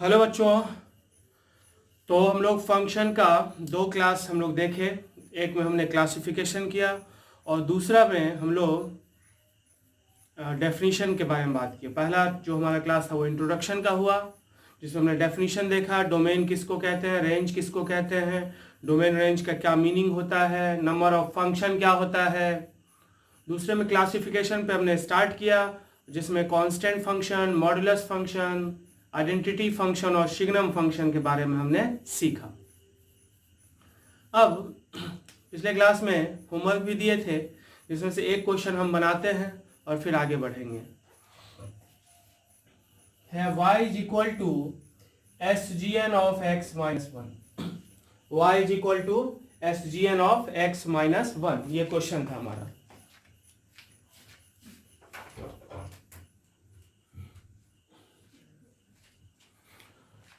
Hello बच्चों। तो हम लोग फंक्शन का दो क्लास हम लोग देखे। एक में हमने क्लासिफिकेशन किया और दूसरा में हम लोग डेफिनीशन के बारे में बात की। पहला जो हमारा क्लास था वो इंट्रोडक्शन का हुआ, जिसमें हमने डेफिनीशन देखा, डोमेन किसको कहते हैं, रेंज किसको कहते हैं, डोमेन रेंज का क्या मीनिंग होता है, नंबर ऑफ फंक्शन क्या होता है। दूसरे में क्लासिफिकेशन पे हमने स्टार्ट किया, जिसमें constant function, modulus function, identity function और सिग्नम फंक्शन के बारे में हमने सीखा। अब पिछले क्लास में होमवर्क भी दिए थे, जिसमें से एक क्वेश्चन हम बनाते हैं और फिर आगे बढ़ेंगे। है y is equal to SGN of x minus 1। y is equal to SGN of x minus 1, ये क्वेश्चन था हमारा।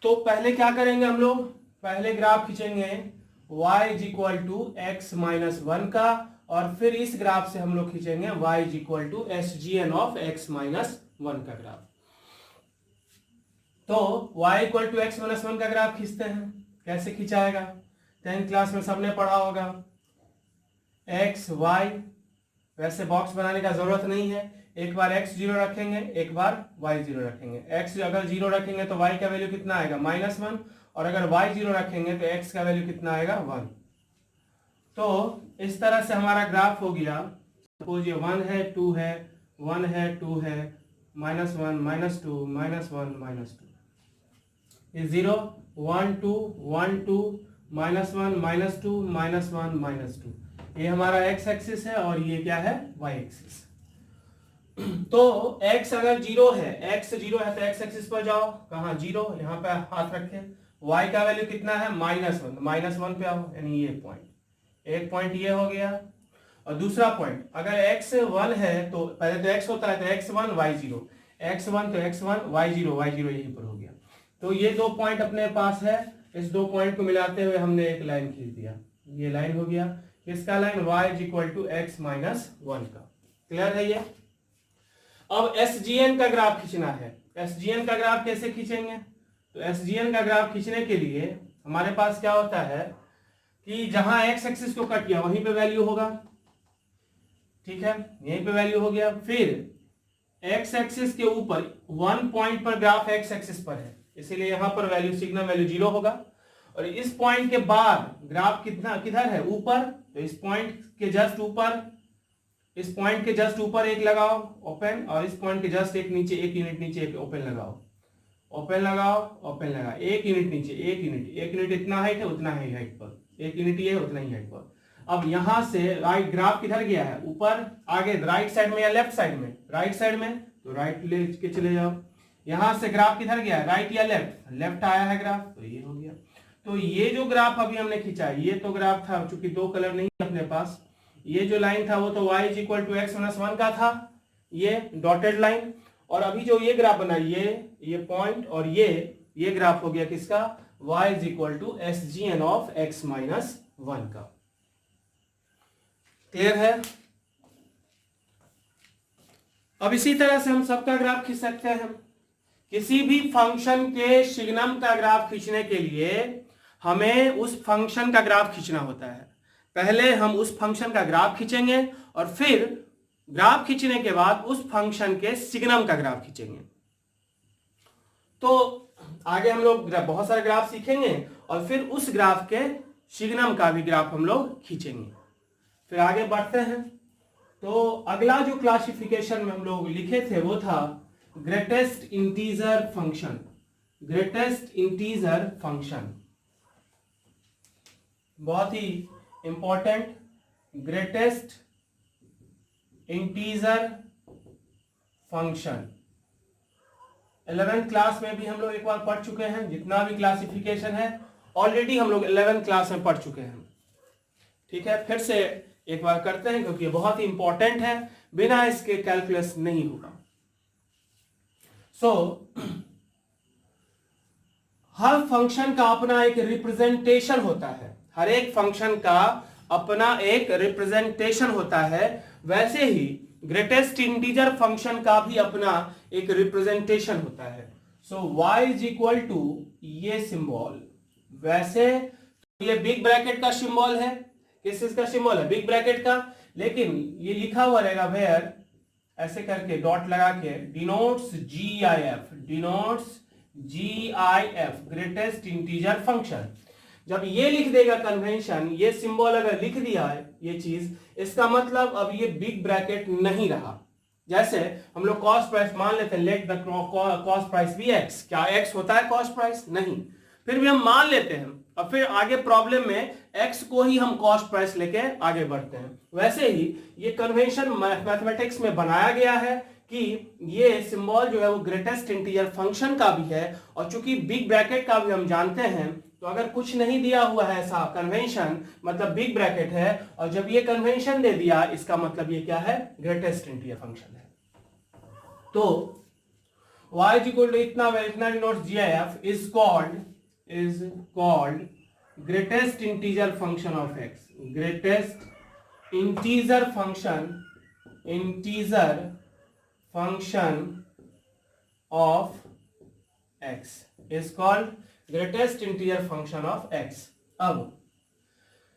तो पहले क्या करेंगे हम लोग, पहले ग्राफ खींचेंगे y is equal to X minus 1 का, और फिर इस ग्राफ से हम लोग खींचेंगे y is equal to SGN of x minus 1 का ग्राफ। तो y equal to X minus 1 का ग्राफ खींचते हैं। कैसे खींचाएगा, 10th क्लास में सबने पढ़ा होगा। x y, वैसे बॉक्स बनाने का जरूरत नहीं है, एक बार x 0 रखेंगे, एक बार y 0 रखेंगे। x अगर 0 रखेंगे तो y का वैल्यू कितना आएगा, -1, और अगर y 0 रखेंगे तो x का वैल्यू कितना आएगा, 1। तो इस तरह से हमारा ग्राफ हो गया। सपोज ये 1 है, 2 है, 1 है, 2 है, -1, -2, -1, -2, ये 0, 1 2 1 2, -1 -2, -1 -2, ये हमारा x एक्सिस है और ये क्या है, y एक्सिस। तो x अगर 0 है, x 0 है तो x एक्सिस पर जाओ, कहाँ 0, यहाँ पे हाथ रखे। y का वैल्यू कितना है, -1, -1 पे आओ, यानी ये पॉइंट, एक पॉइंट ये हो गया। और दूसरा पॉइंट, अगर x 1 है तो पहले तो x होता है तो x1 y0, x1 तो x1 y0, y0 यहीं पर हो गया। तो ये दो पॉइंट अपने पास है, इस दो पॉइंट को मिलाते हुए हमने एक लाइन खींच दिया, ये लाइन हो गया। इसका line y is equal to x minus 1 का। क्लियर है ये। अब SGN का ग्राफ खींचना है। SGN का ग्राफ कैसे खींचेंगे, तो SGN का ग्राफ खींचने के लिए हमारे पास क्या होता है कि जहां x एक्सिस को कट किया वहीं पे वैल्यू होगा, ठीक है, यहीं पे वैल्यू हो गया। फिर x एक्सिस के ऊपर 1 पॉइंट पर ग्राफ x एक्सिस पर है, इसीलिए यहां पर वैल्यू सिग्नम वैल्यू 0 होगा। और इस पॉइंट के बाद ग्राफ कितना किधर है, ऊपर, तो इस पॉइंट के जस्ट ऊपर, इस पॉइंट के जस्ट ऊपर एक लगाओ ओपन, और इस पॉइंट के जस्ट एक नीचे, एक यूनिट नीचे एक ओपन लगाओ, ओपन लगाओ, ओपन लगा, एक यूनिट नीचे, एक यूनिट इतना हाइट है उतना ही हाइट पर, एक यूनिट ये है उतना ही हाइट पर। अब यहां से राइट ग्राफ किधर गया है, ऊपर, आगे राइट साइड में या लेफ्ट साइड में, राइट साइड में, तो राइट लेके चले जाओ। यहां से ग्राफ किधर गया है, राइट या लेफ्ट, लेफ्ट आया है ग्राफ, तो ये हो गया। तो ये जो ग्राफ अभी हमने खींचा, ये तो ग्राफ था, चूंकि दो कलर नहीं है अपने पास, ये जो लाइन था वो तो y is equal to X minus 1 का था, ये डॉटेड लाइन। और अभी जो ये ग्राफ बना, ये पॉइंट और ये ग्राफ हो गया किसका, y is equal to SGN of x minus 1 का। क्लियर है। अब इसी तरह से हम सबका ग्राफ खींच सकते हैं। किसी भी फंक्शन के सिग्नम का ग्राफ खींचने के लिए हमें उस फंक्शन का ग्राफ खींचना होता है। पहले हम उस फंक्शन का ग्राफ खींचेंगे और फिर ग्राफ खींचने के बाद उस फंक्शन के सिग्नम का ग्राफ खींचेंगे। तो आगे हम लोग बहुत सारे ग्राफ सीखेंगे और फिर उस ग्राफ के सिग्नम का भी ग्राफ हम लोग खींचेंगे। फिर आगे बढ़ते हैं। तो अगला जो क्लासिफिकेशन में हम लोग लिखे थे वो था greatest integer function. Greatest integer function बहुत ही important, greatest integer function 11th class में भी हम लोग एक बार पढ़ चुके हैं। जितना भी क्लासिफिकेशन है ऑलरेडी हम लोग 11th क्लास में पढ़ चुके हैं, ठीक है। फिर से एक बार करते हैं क्योंकि ये बहुत ही इंपॉर्टेंट है, बिना इसके कैलकुलस नहीं होगा। हर फंक्शन का अपना एक रिप्रेजेंटेशन होता है, हर एक फंक्शन का अपना एक रिप्रेजेंटेशन होता है। वैसे ही ग्रेटेस्ट इंटीजर फंक्शन का भी अपना एक रिप्रेजेंटेशन होता है। सो y इज इक्वल टू ये सिंबल, वैसे तो ये बिग ब्रैकेट का सिंबल है, किस चीज का सिंबल है, बिग ब्रैकेट का, लेकिन ये लिखा हुआ रहेगा वेयर, ऐसे करके डॉट लगा के, denotes GIF, denotes GIF, greatest integer function. जब ये लिख देगा कन्वेंशन, ये सिंबल अगर लिख दिया है ये चीज, इसका मतलब अब ये बिग ब्रैकेट नहीं रहा। जैसे हम लोग कॉस्ट प्राइस मान लेते हैं, let the cost price be x, क्या x होता है कॉस्ट प्राइस? नहीं, फिर भी हम मान लेते हैं, और फिर आगे प्रॉब्लम में x को ही हम कॉस्ट प्राइस लेके आगे बढ़ते हैं। वैसे ही ये कन्वेंशन मैथमेटिक्स में बनाया गया है कि ये सिंबल जो है वो ग्रेटेस्ट इंटीजर फंक्शन का भी है, और चूंकि बिग ब्रैकेट का भी हम जानते हैं, तो अगर कुछ नहीं दिया हुआ है ऐसा कन्वेंशन, मतलब बिग ब्रैकेट है, और जब ये कन्वेंशन दे दिया, इसका मतलब ये क्या है, ग्रेटेस्ट इंटीजर फंक्शन है। तो y इज इक्वल टू इतना denotes GIF is called greatest integer function of x, greatest integer function of x is called greatest integer function of x। अब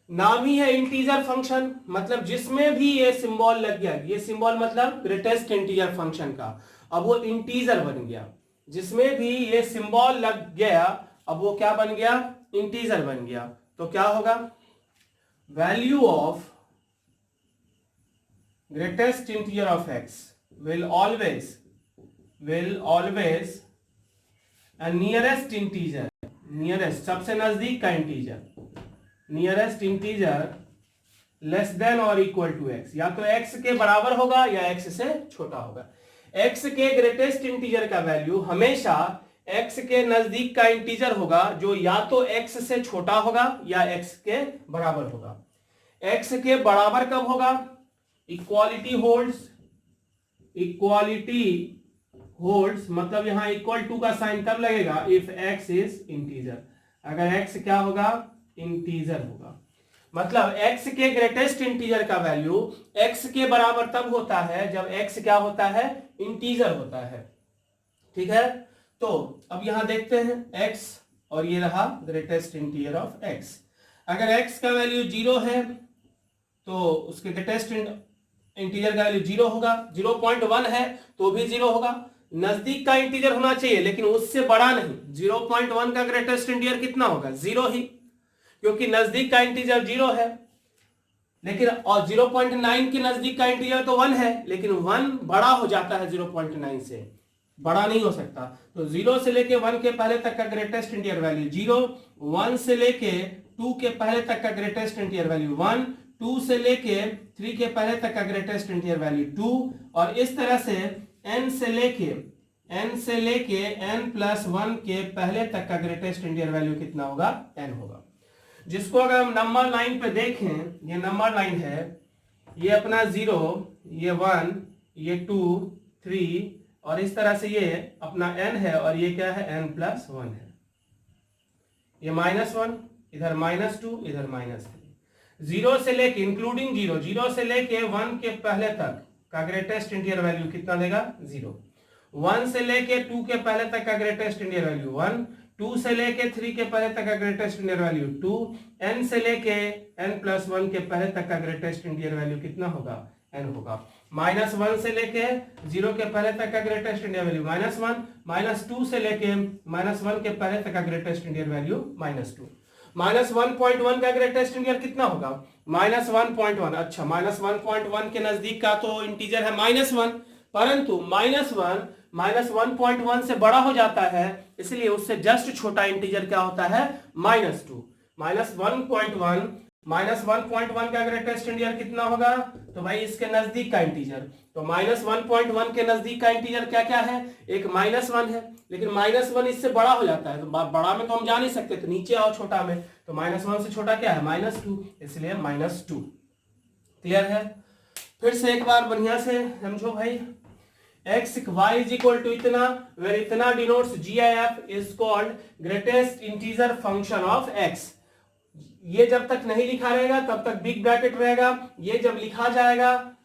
नाम ही है इंटीजर फंक्शन, मतलब जिसमें भी ये सिंबल लग गया, ये सिंबल मतलब ग्रेटेस्ट इंटीजर फंक्शन का, अब वो इंटीजर बन गया। जिसमें भी ये सिंबल लग गया, अब वो क्या बन गया, इंटीजर बन गया। तो क्या होगा, value of greatest integer of x will always a nearest integer, nearest सबसे नजदीक का integer, nearest integer less than और इक्वल टू x, या तो x के बराबर होगा या x से छोटा होगा। x के ग्रेटेस्ट इंटीजर का वैल्यू हमेशा x के नजदीक का इंटीजर होगा, जो या तो x से छोटा होगा या x के बराबर होगा। x के बराबर कब होगा, इक्वालिटी होल्ड्स, मतलब यहां इक्वल टू का साइन तब लगेगा इफ x इज इंटीजर, अगर x क्या होगा, इंटीजर होगा। मतलब x के ग्रेटेस्ट इंटीजर का वैल्यू x के बराबर तब होता है जब x क्या होता है, इंटीजर होता है। ठीक है, तो अब यहां देखते हैं x, और ये रहा ग्रेटेस्ट इंटीजर ऑफ x। अगर x का वैल्यू 0 है तो उसके ग्रेटेस्ट इंटीजर का वैल्यू 0 होगा, 0.1 है तो भी 0 होगा। नजदीक का इंटीजर होना चाहिए लेकिन उससे बड़ा नहीं, 0.1 का ग्रेटेस्ट इंटीजर कितना होगा, 0 ही, क्योंकि नजदीक का इंटीजर 0 है। लेकिन और 0.9 के नजदीक का इंटीजर तो 1 है, लेकिन 1 बड़ा हो जाता है 0.9 से, बड़ा नहीं हो सकता। तो 0 से लेके 1 के पहले तक का ग्रेटेस्ट इंटीजर वैल्यू 0, 1 से लेके 2 के पहले तक का ग्रेटेस्ट इंटीजर वैल्यू 1, 2 से लेके 3 के पहले तक का ग्रेटेस्ट इंटीजर वैल्यू 2, और इस तरह से n से लेके n+1 के पहले तक का ग्रेटेस्ट इंटीजर वैल्यू कितना होगा, n होगा। जिसको अगर हम नंबर लाइन पे देखें, ये नंबर लाइन है, ये अपना 0, ये 1, ये 2, 3, और इस तरह से ये अपना n है, और ये क्या है, n+1 है। ये -1, इधर -2, इधर -3। 0 से लेके इंक्लूडिंग 0 से लेके 1 के पहले तक का ग्रेटेस्ट इंटीजर वैल्यू कितना देगा, 0। 1 से लेके 2 के पहले तक का ग्रेटेस्ट इंटीजर वैल्यू 1, 2 से लेके 3 के पहले तक का ग्रेटेस्ट इंटीजर वैल्यू 2, n से लेके n+1 के पहले तक का ग्रेटेस्ट इंटीजर वैल्यू कितना होगा, n होगा। -1 से लेके 0 के पहले तक का ग्रेटेस्ट इंटीजर वैल्यू -1, -2 से लेके -1 के पहले तक का ग्रेटेस्ट इंटीजर वैल्यू -2। -1.1 का ग्रेटेस्ट इंटीजर कितना होगा, -1.1। अच्छा, -1.1 के नजदीक का तो इंटीजर है -1, परंतु -1 से बड़ा हो जाता है, इसलिए उससे जस्ट छोटा इंटीजर क्या होता है, -2। -1.1 का ग्रेटेस्ट इंटीजर कितना होगा, तो भाई इसके नजदीक का इंटीजर, तो -1.1 के नजदीक का इंटीजर क्या क्या है, एक -1 है, लेकिन -1 इससे बड़ा हो जाता है, तो बड़ा में तो हम जा नहीं सकते, तो नीचे आओ छोटा में, तो -1 से छोटा क्या है, -2, इसलिए -2। क्लियर है? फिर से एक बार बढ़िया से समझो भाई, y इज इक्वल टू इतना, वेर इतना denotes GIF is called greatest integer function of x। ये जब तक नहीं लिखा रहेगा तब तक बिग ब्रैकेट रहेगा, ये जब लिखा जाएगा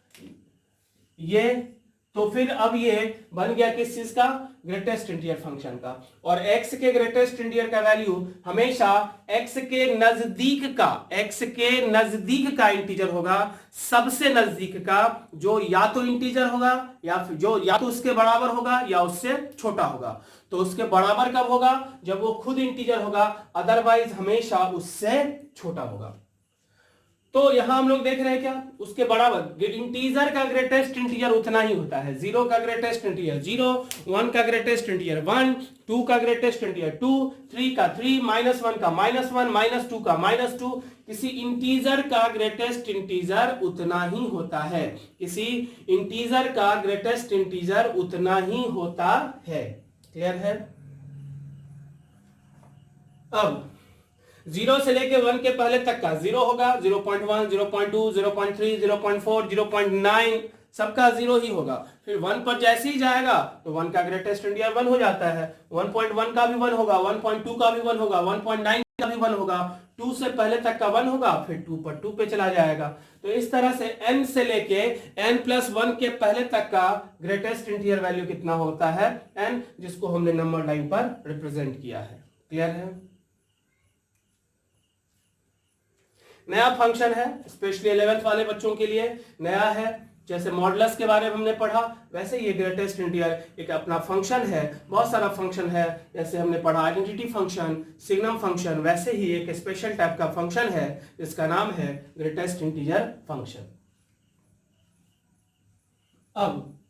ये तो फिर अब ये बन गया किस चीज का, ग्रेटेस्ट इंटीजर फंक्शन का। और x के ग्रेटेस्ट इंटीजर का वैल्यू हमेशा x के नजदीक का इंटीजर होगा, सबसे नजदीक का, जो या तो इंटीजर होगा या फिर जो या तो उसके बराबर होगा या उससे छोटा होगा। तो उसके बराबर कब होगा, जब वो खुद इंटीजर होगा, अदरवाइज हमेशा उससे छोटा होगा। तो यहां हम लोग देख रहे हैं क्या, उसके बराबर इंटीजर का ग्रेटेस्ट इंटीजर उतना ही होता है। 0 का ग्रेटेस्ट इंटीजर 0, 1 का ग्रेटेस्ट इंटीजर 1, 2 का ग्रेटेस्ट इंटीजर 2, 3 का 3, -1 का -1, -2 का -2। किसी इंटीजर का ग्रेटेस्ट इंटीजर उतना ही होता है, किसी इंटीजर का ग्रेटेस्ट इंटीजर उतना ही होता है। क्लियर है? अब 0 से लेके 1 के पहले तक का 0 होगा, 0.1, 0.2, 0.3, 0.4, 0.9 सबका 0 ही होगा। फिर 1 पर जैसे ही जाएगा तो 1 का ग्रेटेस्ट इंटीजर 1 हो जाता है, 1.1 का भी 1 होगा, 1.2 का भी 1 होगा, 1.9 का भी 1 होगा, 2 से पहले तक का 1 होगा, फिर 2 पर 2 पे चला जाएगा। तो इस तरह से n से लेके n+1 के पहले तक का ग्रेटेस्ट इंटीजर वैल्यू कितना होता है, n, जिसको हमने नंबर लाइन पर रिप्रेजेंट किया है। क्लियर है? नया फंक्शन है, स्पेशली 11th वाले बच्चों के लिए नया है। जैसे मॉडुलस के बारे में हमने पढ़ा, वैसे ये ग्रेटेस्ट इंटीजर एक अपना फंक्शन है। बहुत सारा फंक्शन है, जैसे हमने पढ़ा आइडेंटिटी फंक्शन, सिग्नम फंक्शन, वैसे ही एक स्पेशल टाइप का फंक्शन है जिसका नाम है ग्रेटेस्ट इंटीजर फंक्शन। अब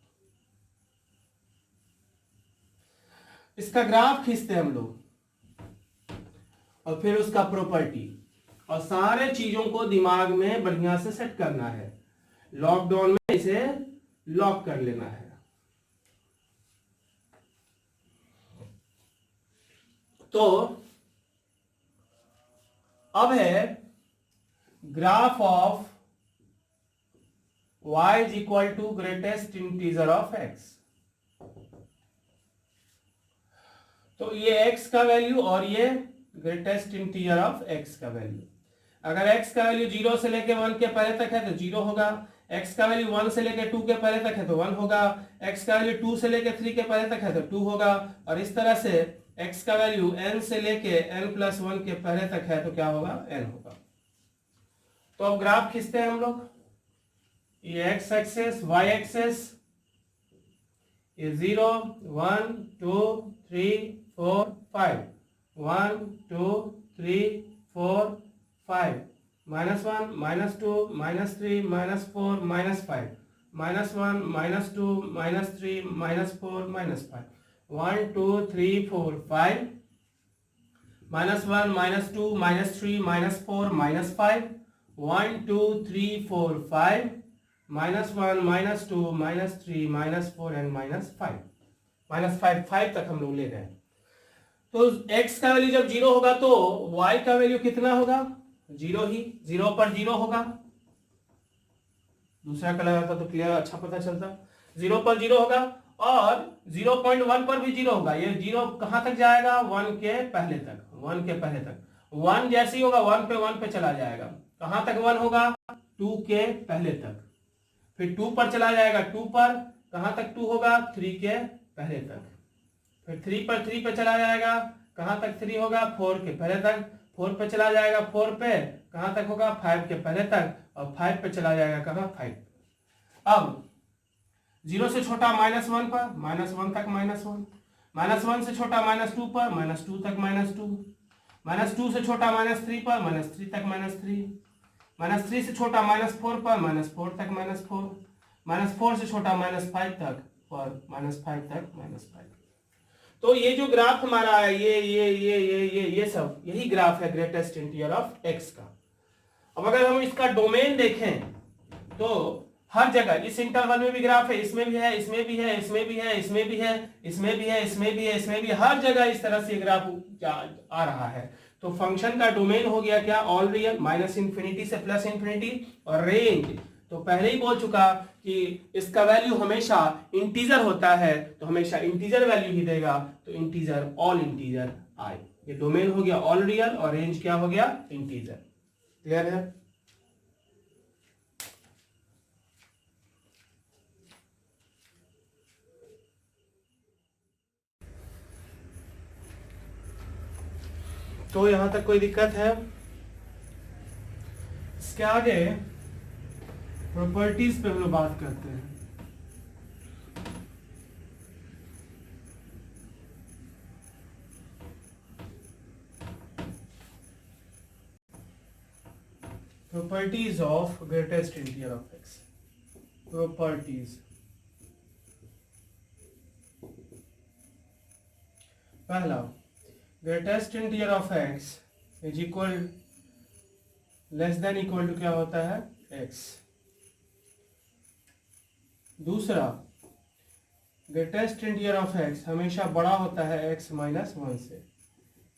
इसका ग्राफ खींचते हैं हम लोग, और फिर उसका प्रॉपर्टी, और सारे चीजों को दिमाग में बढ़िया से सेट करना है। लॉकडाउन में इसे लॉक कर लेना है। तो अब है graph of y is equal to greatest integer of x। तो ये x का वैल्यू और ये ग्रेटेस्ट इंटीजर ऑफ x का वैल्यू। अगर x का वैल्यू 0 से लेके 1 के पहले तक है तो 0 होगा, x का वैल्यू 1 से लेके 2 के पहले तक है तो 1 होगा, x का वैल्यू 2 से लेके 3 के पहले तक है तो 2 होगा, और इस तरह से x का वैल्यू n से लेके n+1 के पहले तक है तो क्या होगा, n होगा। तो अब ग्राफ खींचते हैं हम लोग। ये x एक्सेस, y एक्सेस, ये 0, 1, 2, 3, 4, 5, 1, 2, 3, 4, 5, -1, -2, -3, -4, -5, -1, -2, -3, -4, -5, 1, 2, 3, 4, 5, -1, -2, -3, -4, -5, 1, 2, 3, 4, 5, -1, -2, -3, -4 एंड -5, -5 तक हम लोग ले गए। तो x का वैल्यू जब 0 होगा तो y का वैल्यू कितना होगा, 0 ही, 0 पर 0 होगा। दूसरा कलर आता तो क्लियर अच्छा पता चलता। 0 पर 0 होगा, और 0.1 पर भी 0 होगा। ये 0 कहां तक जाएगा, 1 के पहले तक, 1 के पहले तक। 1 जैसे ही होगा 1 पे चला जाएगा। कहां तक 1 होगा, 2 के पहले तक। फिर 2 पर चला जाएगा, 2 पर कहां तक 2 होगा, 3 के पहले तक। फिर 3 पर 3 पे चला जाएगा, कहां तक 3 होगा, 4 के पहले तक। 4 पे चला जाएगा, 4 पे कहां तक होगा, 5 के पहले तक, और 5 पे चला जाएगा कहां, 5। अब 0 से छोटा -1 पर, -1 तक -1, -1 से छोटा -2 पर, -2 तक -2, -2 से छोटा -3 पर, -3 तक -3, -3 से छोटा -4 पर, -4 तक -4, -4 से छोटा -5 तक, और -5 तक -5। तो ये जो ग्राफ हमारा है, ये सब यही ग्राफ है ग्रेटेस्ट इंटीजर ऑफ x का। अब अगर हम इसका डोमेन देखें तो हर जगह इस इंटरवल में भी ग्राफ है, इसमें भी है, इसमें भी है, इसमें भी है, इसमें भी है, इसमें भी है, इसमें भी है, इसमें भी, हर जगह इस तरह से ग्राफ आ रहा है। तो फंक्शन का डोमेन हो गया क्या, ऑल रियल, -∞ से +∞, और रेंज तो पहले ही बोल चुका कि इसका वैल्यू हमेशा इंटीजर होता है, तो हमेशा इंटीजर वैल्यू ही देगा। तो इंटीजर, ऑल इंटीजर आई, ये डोमेन हो गया ऑल रियल, और रेंज क्या हो गया, इंटीजर। क्लियर है? तो यहाँ तक कोई दिक्कत है? इसके आगे प्रॉपर्टीज पे हम लोग बात करते हैं। Properties of greatest integer of x. Properties, पहला, greatest integer of x is equal less than equal to क्या होता है? एक्स। दूसरा, ग्रेटेस्ट इंटीजर ऑफ एक्स हमेशा बड़ा होता है एक्स माइनस वन से।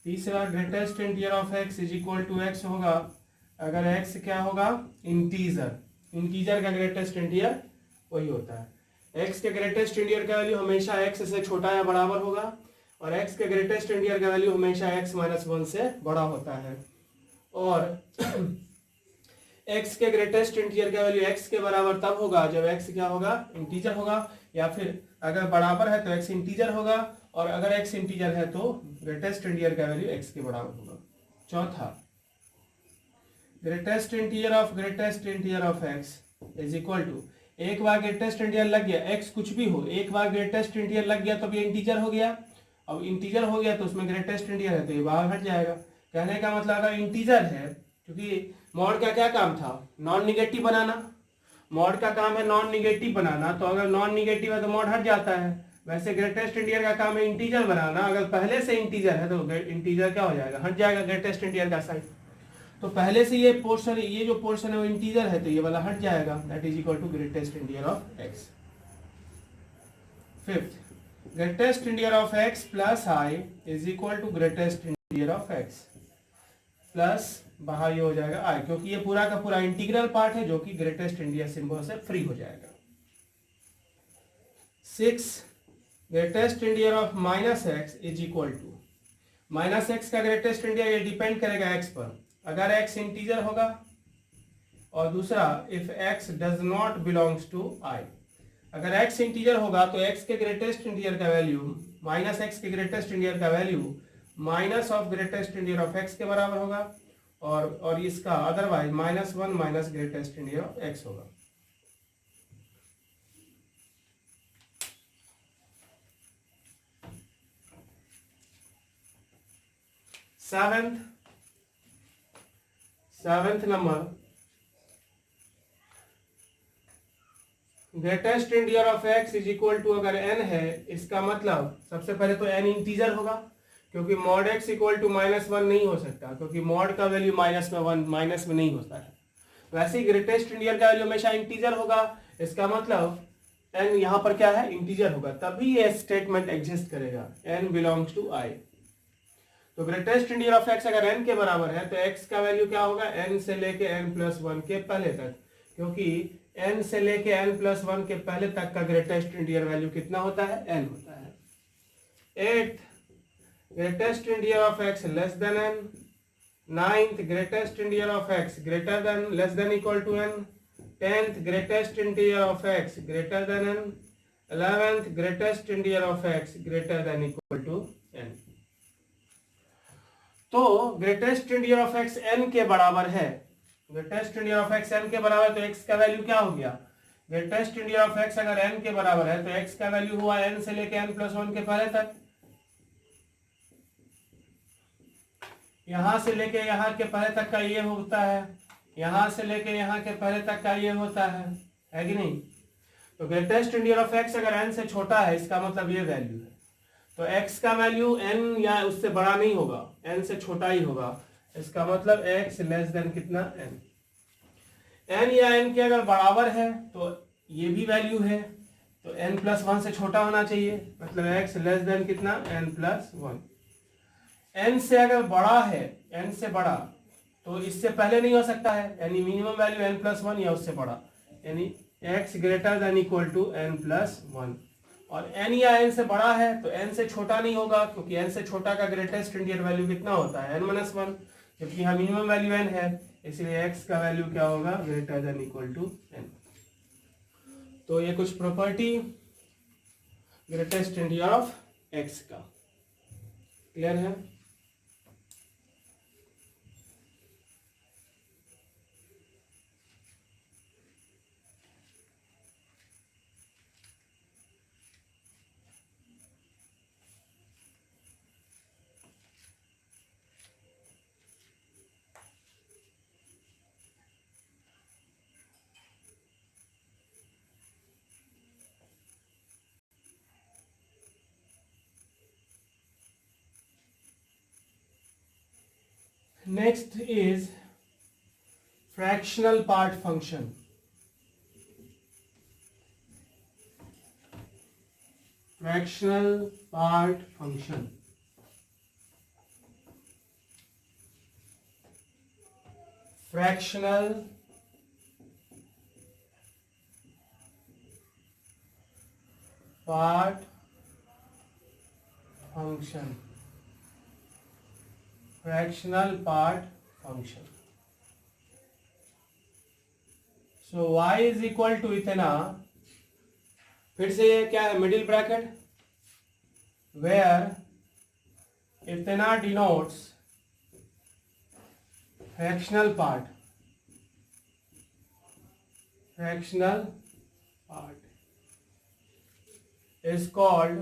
तीसरा, greatest integer of x is equal to X होगा अगर एक्स क्या होगा? इंटीजर। इंटीजर का ग्रेटेस्ट इंटीजर वही होता है। एक्स के ग्रेटेस्ट इंटीजर का वैल्यू हमेशा एक्स से छोटा या बराबर होगा और एक्स के ग्रेटेस्ट इंटीजर का वैल्यू हमेशा एक्स माइनस वन से बड़ा होता है। और एक्स के ग्रेटेस्ट इंटीजर का वैल्यू एक्स के बराबर तब होगा जब एक्स क्या होगा? इंटीजर होगा, या फिर अगर बराबर है तो एक्स इंटीजर होगा, और अगर एक्स इंटीजर है तो ग्रेटेस्ट इंटीजर का वैल्यू एक्स के बराबर होगा। चौथा, greatest integer of x is equal to, एक बार ग्रेटेस्ट इंटीजर लग गया, एक्स कुछ भी हो, एक बार ग्रेटेस्ट इंटीजर लग गया तो ये इंटीजर हो गया। अब इंटीजर हो गया तो उसमें ग्रेटेस्ट इंटीजर है तो ये बाहर हट जाएगा। कहने का मतलब अगर इंटीजर है, क्योंकि मॉड का क्या काम था? नॉन निगेटिव बनाना। मॉड का काम है नॉन निगेटिव बनाना, तो अगर नॉन निगेटिव है तो मॉड हट जाता है। वैसे ग्रेटेस्ट इंटीजर का काम है इंटीजर बनाना, अगर पहले से इंटीजर है तो इंटीजर क्या हो जाएगा? हट जाएगा ग्रेटेस्ट इंटीजर का साइन। तो पहले से ये पोर्शन, ये जो पोर्शन है वो इंटीजर है तो ये वाला हट जाएगा। That is equal to greatest integer of X. Fifth, greatest integer of X plus I is equal to greatest integer of X plus बाहर ये हो जाएगा आई, क्योंकि ये पूरा का पूरा इंटीग्रल पार्ट है जो कि ग्रेटेस्ट इंटीजर सिंबल से फ्री हो जाएगा। 6, greatest integer of minus x is equal to, minus x का ग्रेटेस्ट इंटीजर ये डिपेंड करेगा एक्स पर। अगर एक्स इंटीजर होगा, और दूसरा if x does not belongs to I, अगर एक्स इंटीजर होगा तो एक्स के ग्रेटेस्ट इंटीजर का वैल्यू माइनस एक्स के ग्रेटेस्ट इंटीजर का value minus of greatest integer of x के बराबर होगा, और इसका otherwise minus one minus greatest integer of x होगा। Seventh number, greatest integer of x is equal to, अगर n है इसका मतलब सबसे पहले तो n इंटीजर होगा, क्योंकि mod x equal to minus one नहीं हो सकता, क्योंकि मॉड का वैल्यू माइनस में नहीं होता है। वैसे ही ग्रेटेस्ट इंटीजर का वैल्यू हमेशा इंटीजर होगा, इसका मतलब n यहाँ पर क्या है? इंटीजर होगा, तभी ये स्टेटमेंट एग्जिस्ट करेगा, n बिलोंग्स टू i। तो ग्रेटेस्ट इंटीजर ऑफ x अगर n के बराबर है तो x का वैल्यू क्या होगा? n से लेके n प्लस वन के पहले तक, क्योंकि n से लेके n प्लस वन के पहले तक का ग्रेटेस्ट इंटीजर वैल्यू कितना होता है? n होता है। 8th, greatest integer of x less than n। 9th, greatest integer of x greater than less than equal to n। 10th, greatest integer of x greater than n। 11th, greatest integer of x greater than equal to n। तो greatest integer of x n के बराबर है, greatest integer of x n के बराबर है, तो x का value क्या हो गया? ग्रेटेस्ट इंटीजर ऑफ x अगर n के बराबर है तो x का वैल्यू हुआ n से लेके n प्लस वन के पहले तक, यहां से लेके यहां के पहले तक का ये होता है, यहां से लेके यहां के पहले तक का ये होता है कि नहीं? तो ग्रेटेस्ट इंटीजर ऑफ x अगर n से छोटा है इसका मतलब ये वैल्यू है, तो x का वैल्यू n या उससे बड़ा नहीं होगा, n से छोटा ही होगा। इसका मतलब x लेस देन कितना? n। n या n के अगर बराबर है तो ये भी वैल्यू है, तो n प्लस वन से छोटा होना चाहिए, मतलब x लेस देन कितना? n plus one. n से अगर बड़ा है, n से बड़ा, तो इससे पहले नहीं हो सकता है, यानी minimum value n plus one या उससे बड़ा, यानी x greater than equal to n plus one. और n या n से बड़ा है तो n से छोटा नहीं होगा, क्योंकि n से छोटा का ग्रेटेस्ट इंटीजर वैल्यू कितना होता है? n माइनस वन, जबकि यहाँ मिनिमम वैल्यू n है, इसलिए x का वैल्यू क्या होगा? Greater than equal to n। तो ये कुछ property greatest integer of x का क्लियर है। Next is fractional part function. Fractional part function, fractional part function, fractional part function. So y is equal to इतना, फिर से ये क्या है, मिडिल ब्रैकेट, वेयर इतना denotes fractional part, fractional part is called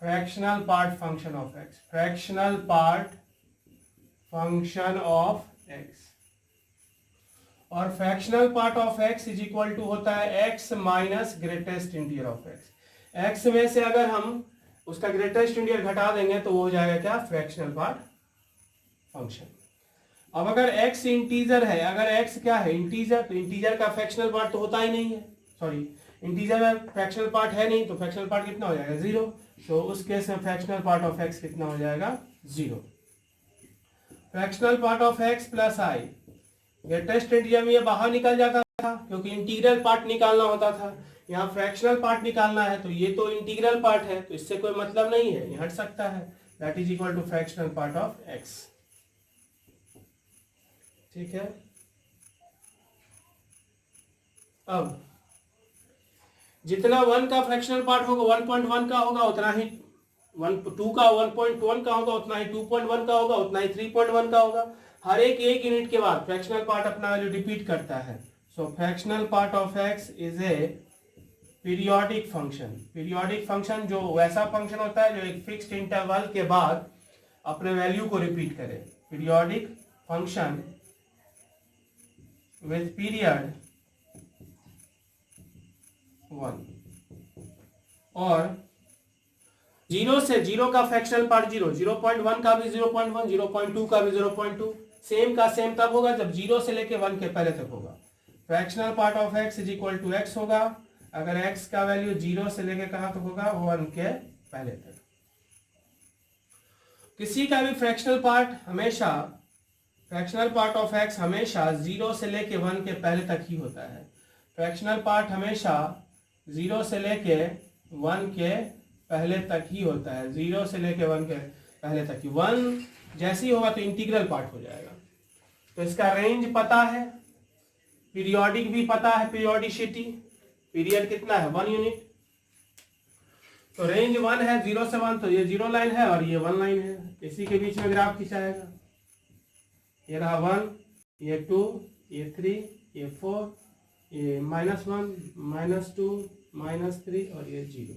fractional part function of x, fractional part function of x। और fractional part of x is equal to होता है x minus greatest integer of x। x में से अगर हम उसका greatest integer घटा देंगे तो वो हो जाएगा क्या, फ्रैक्शनल पार्ट फंक्शन। अब अगर x इंटीजर है, अगर x क्या है, इंटीजर, तो इंटीजर का फ्रैक्शनल पार्ट तो होता ही नहीं है, सॉरी इंटीजर में फ्रैक्शनल पार्ट है नहीं, तो फ्रैक्शनल पार्ट कितना हो जाएगा, 0। तो उस केस में फ्रैक्शनल पार्ट ऑफ x कितना हो जाएगा, 0। Fractional part of x plus i, greatest integer में ये बाहर निकल जाता था क्योंकि इंटीग्रल पार्ट निकालना होता था, यहाँ फ्रैक्शनल पार्ट निकालना है, तो ये तो इंटीग्रल पार्ट है, तो इससे कोई मतलब नहीं है, ये हट सकता है। That is equal to fractional part of x। ठीक है, अब जितना 1 का फ्रैक्शनल पार्ट होगा 1.1 का होगा, उतना ही 2 का 1.1 का होगा, उतना ही 2.1 का होगा, उतना ही 3.1 का होगा। हर एक यूनिट के बाद फ्रैक्शनल पार्ट अपना वैल्यू रिपीट करता है। So fractional part of x is a periodic function. Periodic function जो वैसा फंक्शन होता है जो एक फिक्स्ड इंटरवल के बाद अपने वैल्यू को रिपीट करे। पीरियोडिक फंक्शन विथ पीरियड 1, और 0 से 0 का फ्रैक्शनल पार्ट 0, 0.1 का भी 0.1, 0.2 का भी 0.2, सेम का सेम तब होगा जब 0 से लेके 1 के पहले तक होगा। Fractional part of x is equal to x होगा अगर x का वैल्यू 0 से लेके कहां तक होगा, 1 के पहले तक। किसी का भी फ्रैक्शनल पार्ट ऑफ x हमेशा 0 से लेके 1 के पहले तक ही होता है। फ्रैक्शनल पार्ट हमेशा 0 से लेके 1 के पहले तक ही होता है, 0 से लेके 1 के पहले तक ही। 1 जैसे ही होगा तो इंटीग्रल पार्ट हो जाएगा। तो इसका रेंज पता है, पीरियोडिक भी पता है, पीरियोडिसिटी, पीरियड कितना है 1 यूनिट, तो रेंज 1 है 0 से 1, तो ये 0 लाइन है और ये 1 लाइन है, इसी के बीच में ग्राफ खिंचाएगा। ये रहा 1, ये 2, ये 3, ये 4, ये -1, -2, -3 और ये 0।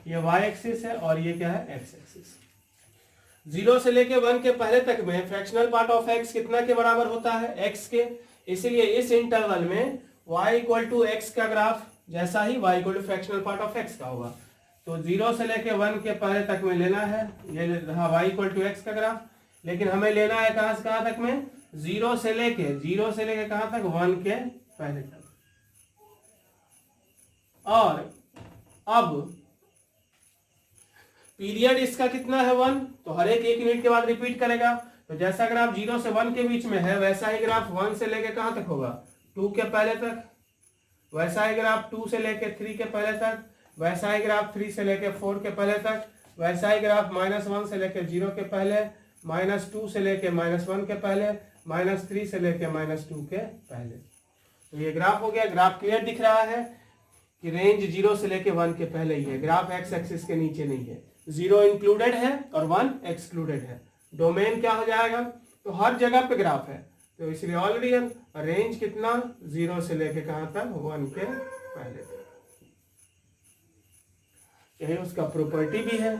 ये y एक्सिस है और ये क्या है, x एक्सिस। 0 से लेके 1 के पहले तक में फ्रैक्शनल पार्ट ऑफ x कितना के बराबर होता है, x के। इसीलिए इस इंटरवल में y इक्वल टू x का ग्राफ जैसा ही y equal to fractional part of x का होगा। तो 0 से लेके 1 के पहले तक में लेना है, ये रहा y इक्वल टू x का ग्राफ। लेकिन हमें लेना है कहां से कहां तक में, 0 से लेके कहां तक, 1 के पहले तक। और अब पीरियड इसका कितना है 1, तो हर एक यूनिट के बाद रिपीट करेगा। तो जैसा ग्राफ 0 से 1 के बीच में है वैसा ही ग्राफ 1 से लेके कहां तक होगा, 2 के पहले तक। वैसा ही ग्राफ 2 से लेके 3 के पहले तक। वैसा ही ग्राफ 3 से लेके 4 के पहले तक। वैसा ही ग्राफ -1 से लेके 0 के पहले, -2 से लेके -1 के पहले, -3 से लेके -2 के पहले। तो ये ग्राफ हो गया। ग्राफ क्लियर दिख रहा है कि रेंज 0 से लेके 1 के पहले ही है, ग्राफ x एक्सिस के नीचे नहीं है। 0 इंक्लूडेड है और 1 एक्सक्लूडेड है। डोमेन क्या हो जाएगा, तो हर जगह पे ग्राफ है, तो इसलिए ऑलरेडी रेंज कितना, 0 से लेके कहां तक, 1 के पहले तक। यही उसका प्रॉपर्टी भी है।